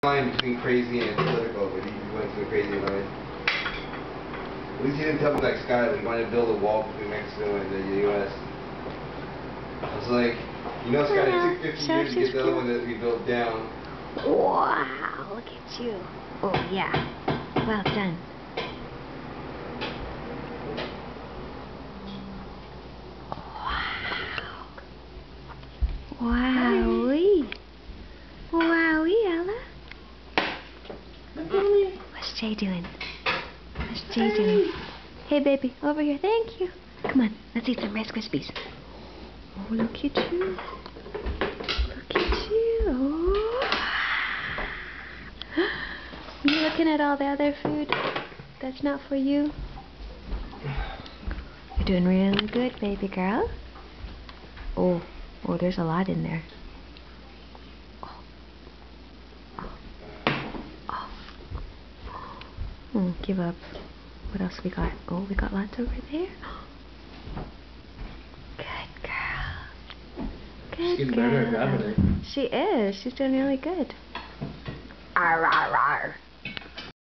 line between crazy and political, but he went to the crazy line. At least he didn't tell me like Skyler. He wanted to build a wall between Mexico and the U.S. I was like, you know, Skyler, it took 50 years to get the other one that we built down. Wow, look at you. Oh, yeah. Well done. Wow. Wowee. Wowee, Ella. What's Jay doing? What's Jay doing? Hey, baby, over here. Thank you. Come on, let's eat some Rice Krispies. Oh, look at you. Look at you. Oh. You looking at all the other food that's not for you? You're doing really good, baby girl. Oh, there's a lot in there. Oh, give up. What else we got? Oh, we got lots over there. Good girl. Good She's getting girl. better at grabbing it. She is. She's doing really good. Arr, arr, arr.